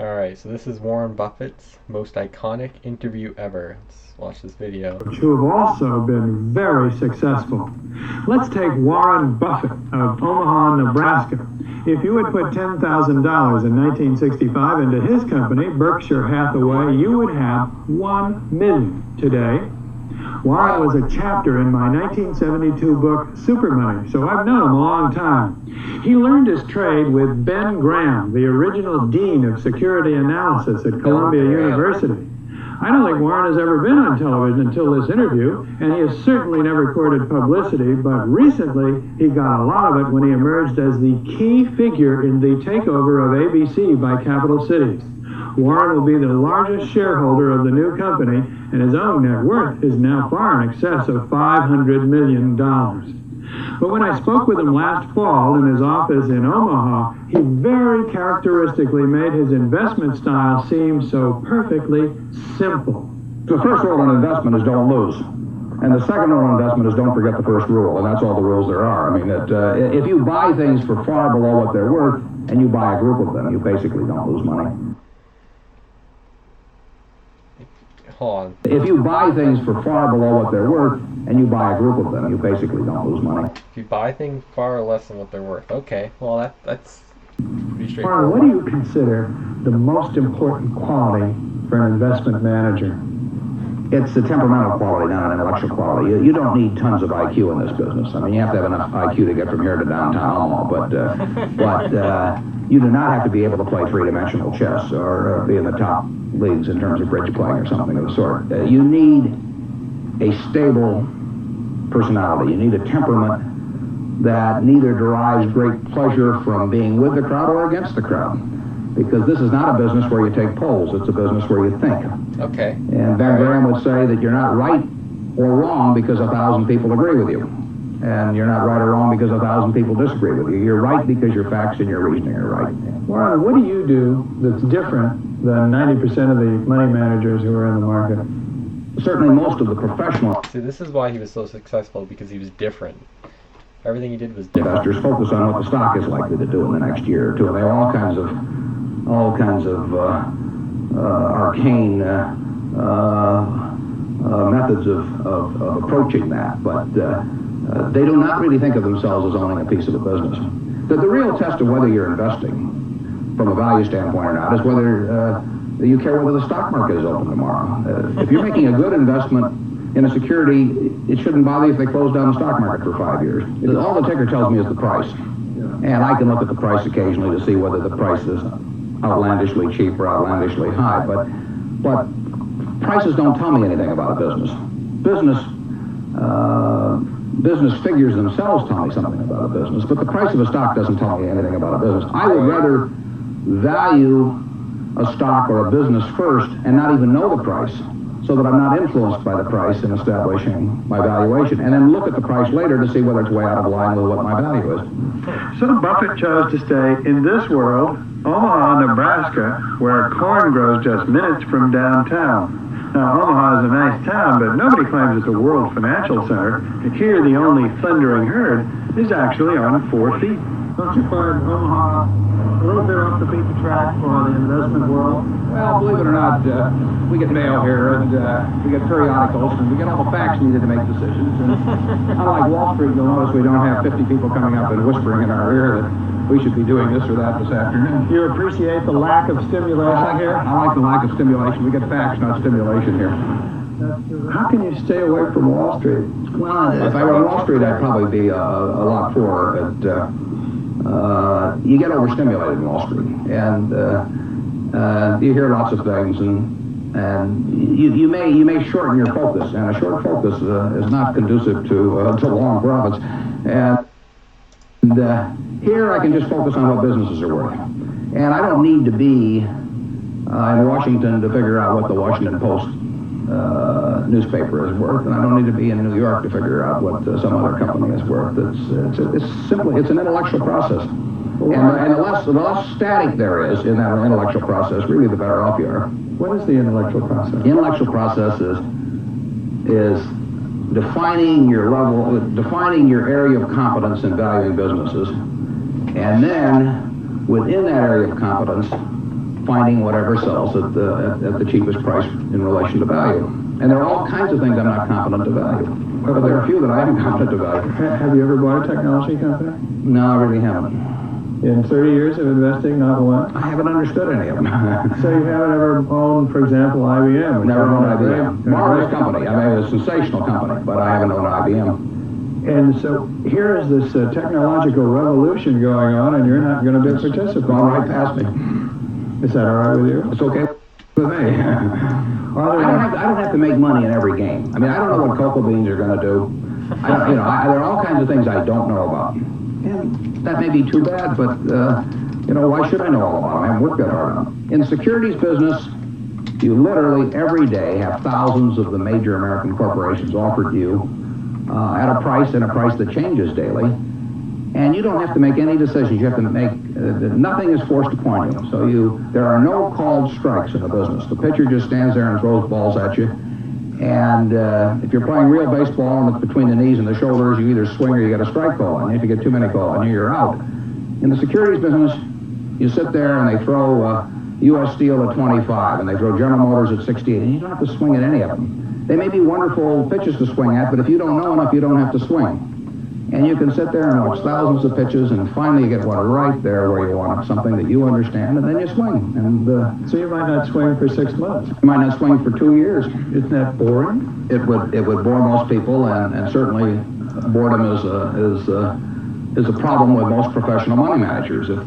Alright, so this is Warren Buffett's most iconic interview ever. Let's watch this video. Who have also been very successful. Let's take Warren Buffett of Omaha, Nebraska. If you would put $10,000 in 1965 into his company, Berkshire Hathaway, you would have $1 million today. Warren was a chapter in my 1972 book, Super Money, so I've known him a long time. He learned his trade with Ben Graham, the original dean of security analysis at Columbia University. I don't think Warren has ever been on television until this interview, and he has certainly never courted publicity, but recently he got a lot of it when he emerged as the key figure in the takeover of ABC by Capital Cities. Warren will be the largest shareholder of the new company, and his own net worth is now far in excess of $500 million. But when I spoke with him last fall in his office in Omaha, he very characteristically made his investment style seem so perfectly simple. The first rule in investment is don't lose. And the second rule in investment is don't forget the first rule, and that's all the rules there are. I mean, if you buy things for far below what they're worth, and you buy a group of them, you basically don't lose money. Hold on. If you buy things for far below what they're worth, and you buy a group of them, you basically don't lose money. If you buy things far less than what they're worth. Okay, well that's pretty straightforward. Warren, what do you consider the most important quality for an investment manager? It's the temperamental quality, not an intellectual quality. You don't need tons of IQ in this business. I mean, you have to have enough IQ to get from here to downtown Omaha, but you do not have to be able to play three-dimensional chess or be in the top leagues in terms of bridge playing or something of the sort. You need a stable personality. You need a temperament that neither derives great pleasure from being with the crowd or against the crowd. Because this is not a business where you take polls, it's a business where you think. Okay. And Ben Graham would say that you're not right or wrong because 1,000 people agree with you. And you're not right or wrong because 1,000 people disagree with you. You're right because your facts and your reasoning are right. Warren, what do you do that's different than 90% of the money managers who are in the market? Certainly most of the professional See, this is why he was so successful, because he was different. Everything he did was different. investors focus on what the stock is likely to do in the next year or two. And they have all kinds of arcane methods of approaching that, but they do not really think of themselves as owning a piece of a business. The real test of whether you're investing from a value standpoint or not is whether you care whether the stock market is open tomorrow. If you're making a good investment in a security, it shouldn't bother you if they close down the stock market for 5 years. All the ticker tells me is the price. And I can look at the price occasionally to see whether the price is outlandishly cheap or outlandishly high, but prices don't tell me anything about a business. Business figures themselves tell me something about a business, but the price of a stock doesn't tell me anything about a business. I would rather value a stock or a business first and not even know the price, so that I'm not influenced by the price in establishing my valuation, and then look at the price later to see whether it's way out of line with what my value is. So Buffett chose to stay in this world, Omaha, Nebraska, where corn grows just minutes from downtown. Now, Omaha is a nice town, but nobody claims it's a world financial center. Here, the only thundering herd is actually on 4 feet. Don't you find Omaha a little bit off the beaten track for the investment world? Well, believe it or not, we get mail here, and we get periodicals, and we get all the facts needed to make decisions. And unlike Wall Street, you'll notice we don't have 50 people coming up and whispering in our ear that we should be doing this or that this afternoon. You appreciate the lack of stimulation here? I like the lack of stimulation. We get facts, not stimulation here. How can you stay away from Wall Street? Well, if I were on Wall Street, I'd probably be a lot poorer. You get overstimulated in Wall Street, and you hear lots of things, and you may shorten your focus, and a short focus is not conducive to long profits. And here I can just focus on what businesses are worth, and I don't need to be in Washington to figure out what the Washington Post newspaper is worth, and I don't need to be in New York to figure out what some other company is worth. It's an intellectual process, and the less static there is in that intellectual process, really the better off you are. What is the intellectual process? The intellectual process is defining your area of competence in valuing businesses, and then within that area of competence, finding whatever sells at the cheapest price in relation to value. And there are all kinds of things I'm not competent to value. But there are a few that I am competent to value. Have you ever bought a technology company? No, I really haven't. In 30 years of investing, not one? I haven't understood any of them. So you haven't ever owned, for example, IBM? Never owned IBM. Marvelous company. I mean, it was a sensational company, but I haven't owned IBM. And so here is this technological revolution going on, and you're not going to be a participant. Gone right past me. Is that all right with you? It's okay with me. I don't have to make money in every game. I mean, I don't know what cocoa beans are going to do. There are all kinds of things I don't know about. And that may be too bad, but, why should I know all about them? I haven't worked that hard on them. In the securities business, you literally every day have thousands of the major American corporations offered you at a price that changes daily. And you don't have to make any decisions. You have to make, nothing is forced upon you. So there are no called strikes in the business. The pitcher just stands there and throws balls at you. And if you're playing real baseball and it's between the knees and the shoulders, you either swing or you get a strike call. And if you get too many calls, and you're out. In the securities business, you sit there and they throw U.S. Steel at 25, and they throw General Motors at 68, and you don't have to swing at any of them. They may be wonderful pitches to swing at, but if you don't know enough, you don't have to swing. And you can sit there and watch thousands of pitches, and finally you get one right there where you want something that you understand, and then you swing. And so you might not swing for 6 months. You might not swing for 2 years. Isn't that boring? It would bore most people, and certainly boredom is a problem with most professional money managers. If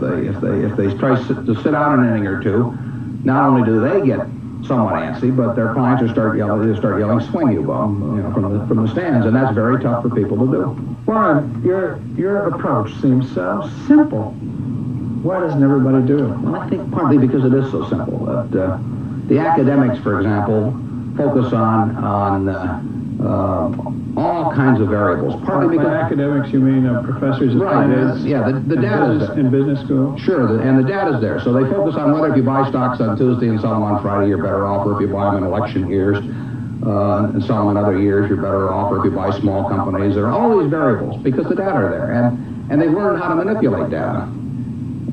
they try to sit out an inning or two, not only do they get somewhat antsy, but their clients will start yelling, "Swing, you bum!" from the stands, and that's very tough for people to do. Warren, your approach seems so simple. Why doesn't everybody do it? Well, I think partly because it is so simple. The academics, for example, focus on all kinds of variables. Partly because by academics, you mean professors of finance? Yeah, the data's there. In business school? Sure, and the data's there. So they focus on whether if you buy stocks on Tuesday and sell them on Friday, you're better off, or if you buy them in election years and sell them in other years, you're better off, or if you buy small companies. There are all these variables because the data are there, and they learn how to manipulate data.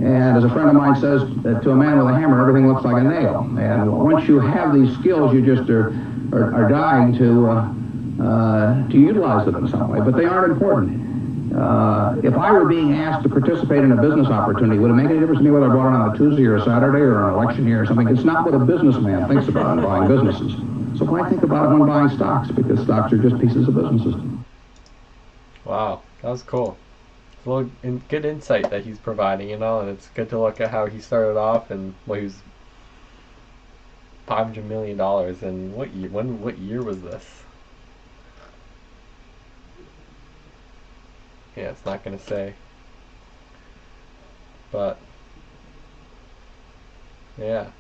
And as a friend of mine says, to a man with a hammer, everything looks like a nail. And once you have these skills, you just are dying to utilize them in some way, but they aren't important. If I were being asked to participate in a business opportunity, would it make any difference to me whether I bought it on a Tuesday or a Saturday or an election year or something? It's not what a businessman thinks about in buying businesses. So when I think about it when buying stocks, because stocks are just pieces of businesses. Wow, that was cool. It's a little good insight that he's providing, and it's good to look at how he started off and he was $500 million. And what year was this? Yeah, it's not going to say. But, yeah.